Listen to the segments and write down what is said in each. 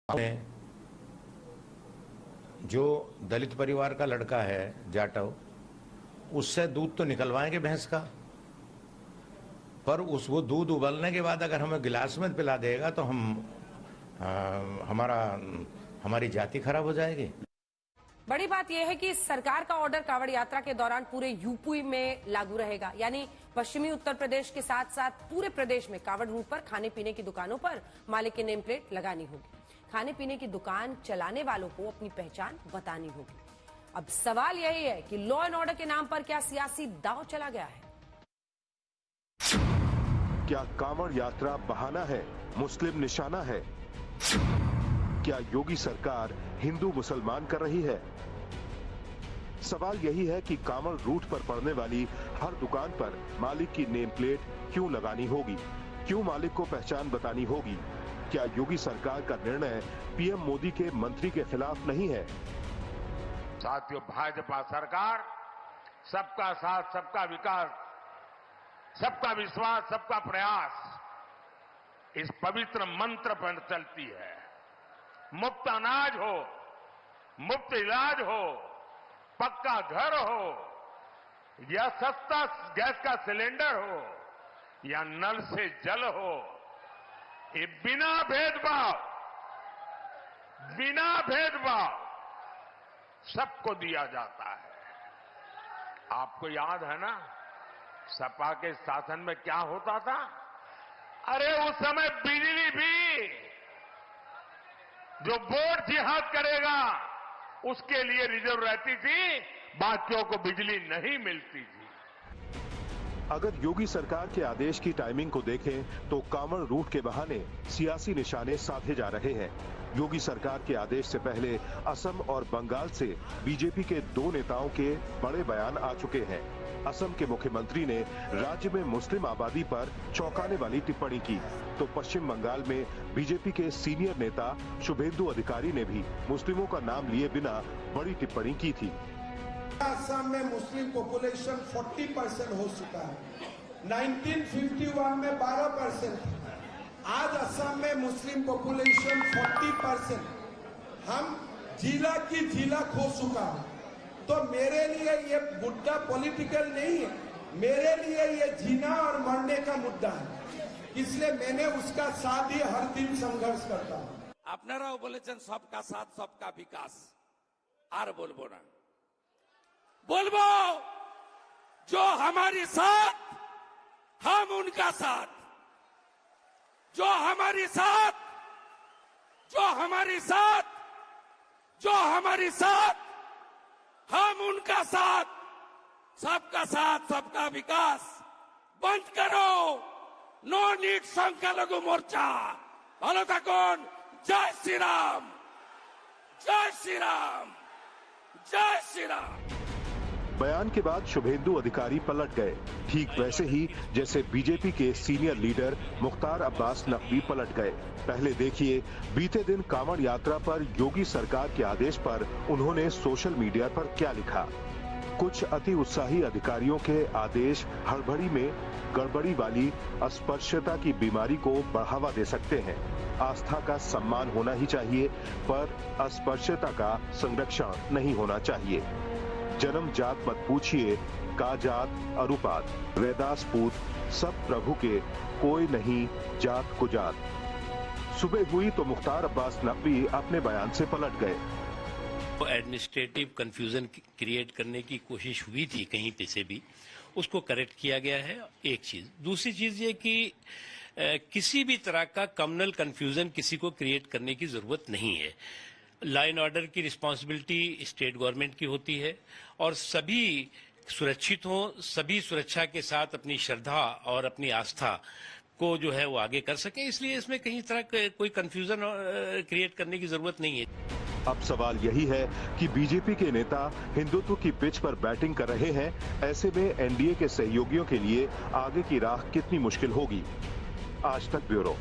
में जो दलित परिवार का लड़का है जाटव, उससे दूध तो निकलवाएंगे भैंस का, पर वो दूध उबलने के बाद अगर हमें गिलास में पिला देगा तो हमारी जाति खराब हो जाएगी। बड़ी बात यह है कि सरकार का ऑर्डर कांवड़ यात्रा के दौरान पूरे यूपी में लागू रहेगा, यानी पश्चिमी उत्तर प्रदेश के साथ साथ पूरे प्रदेश में कांवड़ रूट पर खाने पीने की दुकानों पर मालिक की नेम प्लेट लगानी होगी। खाने पीने की दुकान चलाने वालों को अपनी पहचान बतानी होगी। अब सवाल यही है कि लॉ एंड ऑर्डर के नाम पर क्या सियासी दांव चला गया है? क्या कांवड़ यात्रा बहाना है, मुस्लिम निशाना है? क्या योगी सरकार हिंदू मुसलमान कर रही है? सवाल यही है कि कांवड़ रूट पर पड़ने वाली हर दुकान पर मालिक की नेम प्लेट क्यों लगानी होगी? क्यों मालिक को पहचान बतानी होगी? क्या योगी सरकार का निर्णय पीएम मोदी के मंत्री के खिलाफ नहीं है? साथियों, भाजपा सरकार सबका साथ, सबका विकास, सबका विश्वास, सबका प्रयास, इस पवित्र मंत्र पर चलती है। मुफ्त अनाज हो, मुफ्त इलाज हो, पक्का घर हो या सस्ता गैस का सिलेंडर हो या नल से जल हो, ये बिना भेदभाव सबको दिया जाता है। आपको याद है ना, सपा के शासन में क्या होता था? अरे उस समय बिजली भी जो बोर्ड जिहाद करेगा उसके लिए रिजर्व रहती थी, बाकियों को बिजली नहीं मिलती थी। अगर योगी सरकार के आदेश की टाइमिंग को देखें तो कांवड़ रूट के बहाने सियासी निशाने साधे जा रहे हैं। योगी सरकार के आदेश से पहले असम और बंगाल से बीजेपी के 2 नेताओं के बड़े बयान आ चुके हैं। असम के मुख्यमंत्री ने राज्य में मुस्लिम आबादी पर चौंकाने वाली टिप्पणी की, तो पश्चिम बंगाल में बीजेपी के सीनियर नेता शुभेंदु अधिकारी ने भी मुस्लिमों का नाम लिए बिना बड़ी टिप्पणी की थी। असम में मुस्लिम पॉपुलेशन 40% हो चुका है। 1951 में 12% था। आज असम में मुस्लिम पॉपुलेशन 40%। हम जिला की जिला खो चुका है। तो मेरे लिए ये मुद्दा पॉलिटिकल नहीं है, मेरे लिए ये जीना और मरने का मुद्दा है। इसलिए मैंने उसका साथ ही हर दिन संघर्ष करता हूं। আপনারাও বলেছেন सबका साथ सबका विकास, আর বলবো না, बोलबो जो हमारी साथ हम उनका साथ, जो हमारी साथ, जो हमारी साथ, जो हमारी साथ हम उनका साथ, सबका साथ सबका विकास। बंद करो नो नीड संख्यालघु मोर्चा। ভালো থাকুন। जय श्री राम, जय श्री राम, जय श्री राम। बयान के बाद शुभेंदु अधिकारी पलट गए, ठीक वैसे ही जैसे बीजेपी के सीनियर लीडर मुख्तार अब्बास नकवी पलट गए। पहले देखिए, बीते दिन कांवड़ यात्रा पर योगी सरकार के आदेश पर उन्होंने सोशल मीडिया पर क्या लिखा। कुछ अति उत्साही अधिकारियों के आदेश हड़बड़ी में गड़बड़ी वाली अस्पृश्यता की बीमारी को बढ़ावा दे सकते हैं। आस्था का सम्मान होना ही चाहिए, पर अस्पृश्यता का संरक्षण नहीं होना चाहिए। जन्म जात मत पूछिए, का जात अरुपात, रैदास पूत सब प्रभु के, कोई नहीं जात को जात। सुबह हुई तो मुख्तार अब्बास नकवी अपने बयान से पलट गए। एडमिनिस्ट्रेटिव कंफ्यूजन क्रिएट करने की कोशिश हुई थी कहीं पे से भी, उसको करेक्ट किया गया है, एक चीज। दूसरी चीज ये कि किसी भी तरह का कम्युनल कंफ्यूजन किसी को क्रिएट करने की जरूरत नहीं है। लॉ एंड ऑर्डर की रिस्पॉन्सिबिलिटी स्टेट गवर्नमेंट की होती है और सभी सुरक्षित हों, सभी सुरक्षा के साथ अपनी श्रद्धा और अपनी आस्था को जो है वो आगे कर सके, इसलिए इसमें कहीं तरह कोई कंफ्यूजन क्रिएट करने की जरूरत नहीं है। अब सवाल यही है कि बीजेपी के नेता हिंदुत्व की पिच पर बैटिंग कर रहे हैं, ऐसे में एनडीए के सहयोगियों के लिए आगे की राह कितनी मुश्किल होगी। आज तक ब्यूरो।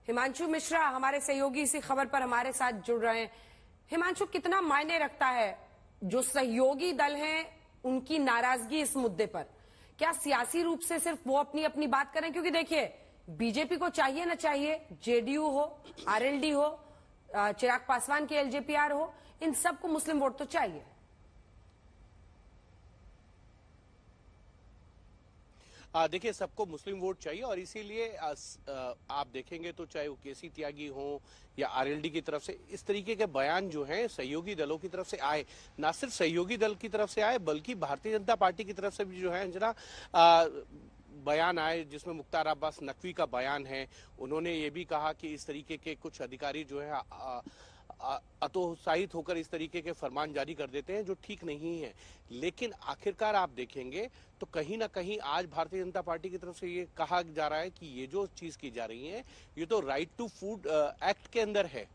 हिमांशु मिश्रा हमारे सहयोगी इसी खबर पर हमारे साथ जुड़ रहे हैं। हिमांशु, कितना मायने रखता है जो सहयोगी दल हैं उनकी नाराजगी इस मुद्दे पर? क्या सियासी रूप से सिर्फ वो अपनी अपनी बात करें? क्योंकि देखिए, बीजेपी को चाहिए ना चाहिए, जेडीयू हो, आरएलडी हो, चिराग पासवान की एलजेपीआर हो, इन सबको मुस्लिम वोट तो चाहिए। देखिए, सबको मुस्लिम वोट चाहिए और इसीलिए आप देखेंगे तो चाहे वो केसी त्यागी हो या आरएलडी की तरफ से इस तरीके के बयान जो हैं सहयोगी दलों की तरफ से आए, ना सिर्फ सहयोगी दल की तरफ से आए बल्कि भारतीय जनता पार्टी की तरफ से भी जो है अंजना बयान आए, जिसमें मुख्तार अब्बास नकवी का बयान है। उन्होंने ये भी कहा कि इस तरीके के कुछ अधिकारी जो है अतोत्साहित होकर इस तरीके के फरमान जारी कर देते हैं जो ठीक नहीं है। लेकिन आखिरकार आप देखेंगे तो कहीं ना कहीं आज भारतीय जनता पार्टी की तरफ से ये कहा जा रहा है कि ये जो चीज की जा रही है ये तो राइट टू फूड एक्ट के अंदर है,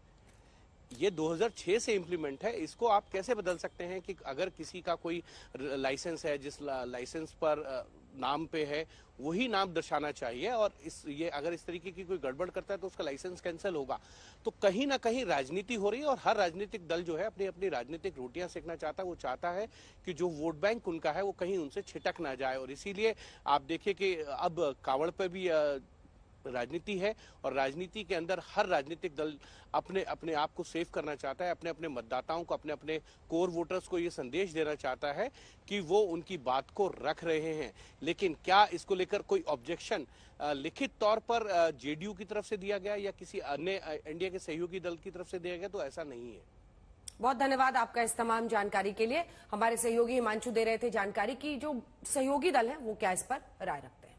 ये 2006 से इम्प्लीमेंट है। इसको आप कैसे बदल सकते हैं कि अगर किसी का कोई लाइसेंस है, जिस लाइसेंस पर नाम पे है वही नाम दर्शाना चाहिए, और ये अगर इस तरीके की कोई गड़बड़ करता है तो उसका लाइसेंस कैंसिल होगा। तो कहीं ना कहीं राजनीति हो रही है और हर राजनीतिक दल जो है अपनी अपनी राजनीतिक रोटियां सेकना चाहता है। वो चाहता है कि जो वोट बैंक उनका है वो कहीं उनसे छिटक ना जाए, और इसीलिए आप देखिए कि अब कांवड़ पे भी राजनीति है और राजनीति के अंदर हर राजनीतिक दल अपने अपने आप को सेव करना चाहता है, अपने अपने मतदाताओं को, अपने अपने कोर वोटर्स को ये संदेश देना चाहता है कि वो उनकी बात को रख रहे हैं। लेकिन क्या इसको लेकर कोई ऑब्जेक्शन लिखित तौर पर जेडीयू की तरफ से दिया गया या किसी अन्य एनडीए के सहयोगी दल की तरफ से दिया गया? तो ऐसा नहीं है। बहुत धन्यवाद आपका इस तमाम जानकारी के लिए। हमारे सहयोगी हिमांशु दे रहे थे जानकारी की जो सहयोगी दल है वो क्या इस पर राय रखते हैं।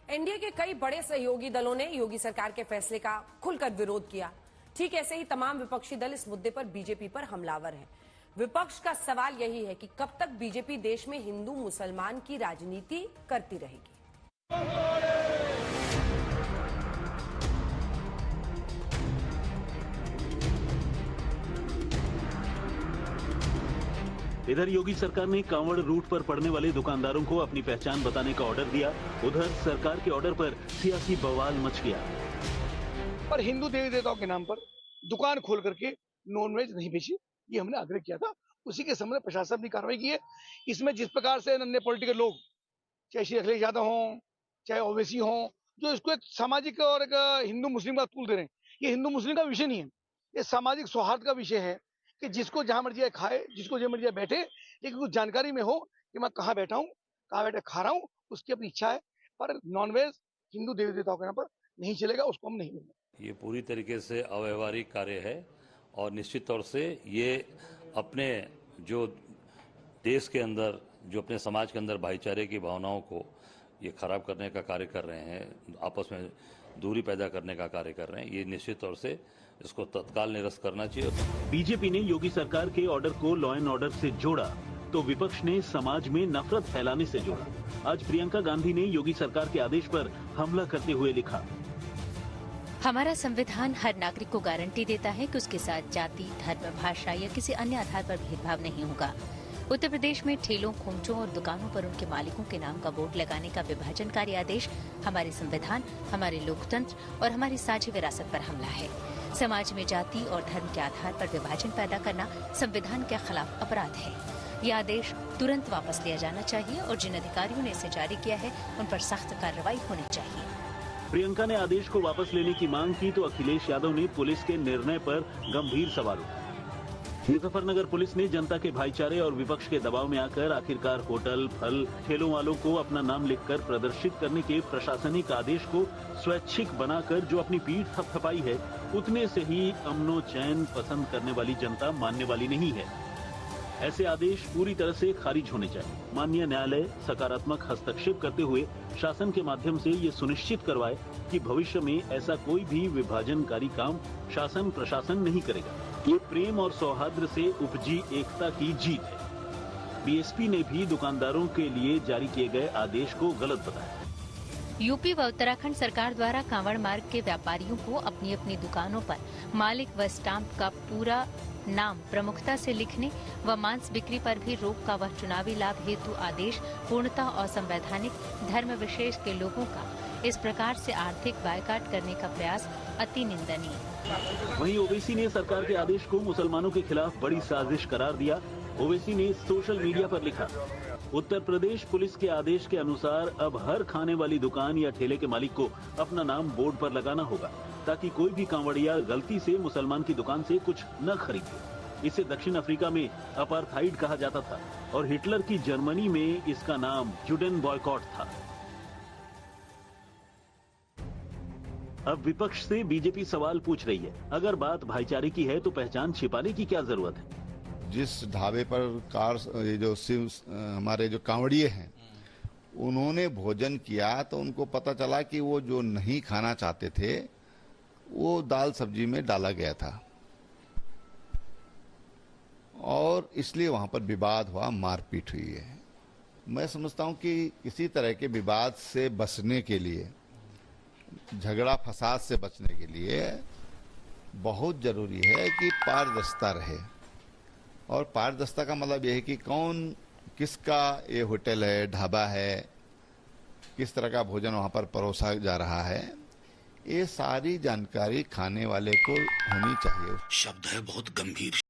एनडीए के कई बड़े सहयोगी दलों ने योगी सरकार के फैसले का खुलकर विरोध किया। ठीक ऐसे ही तमाम विपक्षी दल इस मुद्दे पर बीजेपी पर हमलावर हैं। विपक्ष का सवाल यही है कि कब तक बीजेपी देश में हिंदू मुसलमान की राजनीति करती रहेगी। इधर योगी सरकार ने कांवड़ रूट पर पड़ने वाले दुकानदारों को अपनी पहचान बताने का ऑर्डर दिया। उधर सरकार के ऑर्डर पर सियासी बवाल मच गया। पर हिंदू देवी देवताओं के नाम पर दुकान खोल करके नॉनवेज नहीं बेची, ये हमने आग्रह किया था। उसी के संबंध में प्रशासन ने कार्रवाई की है। इसमें जिस प्रकार से अन्य पॉलिटिकल लोग, चाहे श्री अखिलेश यादव हों, चाहे ओवैसी हों, जो इसको एक सामाजिक और एक हिंदू मुस्लिम का तूल दे रहे हैं, ये हिंदू मुस्लिम का विषय नहीं है, ये सामाजिक सौहार्द का विषय है कि जिसको जहां मर्जी खाए, जिसको जहां मर्जी बैठे, लेकिन कुछ जानकारी में हो कि मैं कहाँ बैठा हूँ, कहाँ बैठे खा रहा हूँ, उसकी अपनी इच्छा है। पर नॉनवेज हिंदू देवी देवताओं के नाम पर नहीं चलेगा, उसको हम नहीं लेंगे। ये पूरी तरीके से अव्यवहारिक कार्य है और निश्चित तौर से ये अपने जो देश के अंदर, जो अपने समाज के अंदर भाईचारे की भावनाओं को ये खराब करने का कार्य कर रहे हैं, आपस में दूरी पैदा करने का कार्य कर रहे हैं। ये निश्चित तौर से इसको तत्काल निरस्त करना चाहिए। बीजेपी ने योगी सरकार के ऑर्डर को लॉ एंड ऑर्डर से जोड़ा तो विपक्ष ने समाज में नफरत फैलाने से जोड़ा। आज प्रियंका गांधी ने योगी सरकार के आदेश पर हमला करते हुए लिखा, हमारा संविधान हर नागरिक को गारंटी देता है कि उसके साथ जाति, धर्म, भाषा या किसी अन्य आधार पर भेदभाव नहीं होगा। उत्तर प्रदेश में ठेलों, खोमचों और दुकानों पर उनके मालिकों के नाम का बोर्ड लगाने का विभाजनकारी आदेश हमारे संविधान, हमारे लोकतंत्र और हमारी साझी विरासत पर हमला है। समाज में जाति और धर्म के आधार पर विभाजन पैदा करना संविधान के खिलाफ अपराध है। यह आदेश तुरंत वापस लिया जाना चाहिए और जिन अधिकारियों ने इसे जारी किया है उन पर सख्त कार्रवाई होनी चाहिए। प्रियंका ने आदेश को वापस लेने की मांग की तो अखिलेश यादव ने पुलिस के निर्णय पर गंभीर सवाल उठाए। मुजफ्फरनगर पुलिस ने जनता के भाईचारे और विपक्ष के दबाव में आकर आखिरकार होटल, फल, ठेलों वालों को अपना नाम लिखकर प्रदर्शित करने के प्रशासनिक आदेश को स्वैच्छिक बनाकर जो अपनी पीठ थपथपाई है, उतने से ही अमनो चैन पसंद करने वाली जनता मानने वाली नहीं है। ऐसे आदेश पूरी तरह से खारिज होने चाहिए। माननीय न्यायालय सकारात्मक हस्तक्षेप करते हुए शासन के माध्यम से ये सुनिश्चित करवाए कि भविष्य में ऐसा कोई भी विभाजनकारी काम शासन प्रशासन नहीं करेगा। ये प्रेम और सौहार्द से उपजी एकता की जीत है। बीएसपी ने भी दुकानदारों के लिए जारी किए गए आदेश को गलत बताया। यूपी व उत्तराखंड सरकार द्वारा कांवड़ मार्ग के व्यापारियों को अपनी अपनी दुकानों पर मालिक व स्टाम्प का पूरा नाम प्रमुखता से लिखने व मांस बिक्री पर भी रोक का वह चुनावी लाभ हेतु आदेश पूर्णतः असंवैधानिक, धर्म विशेष के लोगों का इस प्रकार से आर्थिक बायकॉट करने का प्रयास अति निंदनीय। वहीं ओवैसी ने सरकार के आदेश को मुसलमानों के खिलाफ बड़ी साजिश करार दिया। ओवैसी ने सोशल मीडिया पर लिखा, उत्तर प्रदेश पुलिस के आदेश के अनुसार अब हर खाने वाली दुकान या ठेले के मालिक को अपना नाम बोर्ड पर लगाना होगा, ताकि कोई भी कांवड़िया गलती से मुसलमान की दुकान से कुछ न खरीदे। इसे दक्षिण अफ्रीका में अपार्थाइड कहा जाता था और हिटलर की जर्मनी में इसका नाम जुडेन बॉयकॉट था। अब विपक्ष से बीजेपी सवाल पूछ रही है, अगर बात भाईचारे की है तो पहचान छिपाने की क्या जरूरत है? जिस ढाबे पर कार ये जो हमारे जो कांवड़िए हैं उन्होंने भोजन किया तो उनको पता चला कि वो जो नहीं खाना चाहते थे वो दाल सब्जी में डाला गया था और इसलिए वहां पर विवाद हुआ, मारपीट हुई है। मैं समझता हूं कि किसी तरह के विवाद से बचने के लिए, झगड़ा फसाद से बचने के लिए बहुत जरूरी है कि पारदर्शिता रहे। और पारदर्शिता का मतलब यह है कि कौन किसका ये होटल है, ढाबा है, किस तरह का भोजन वहां पर परोसा जा रहा है, ये सारी जानकारी खाने वाले को होनी चाहिए। शब्द है बहुत गंभीर।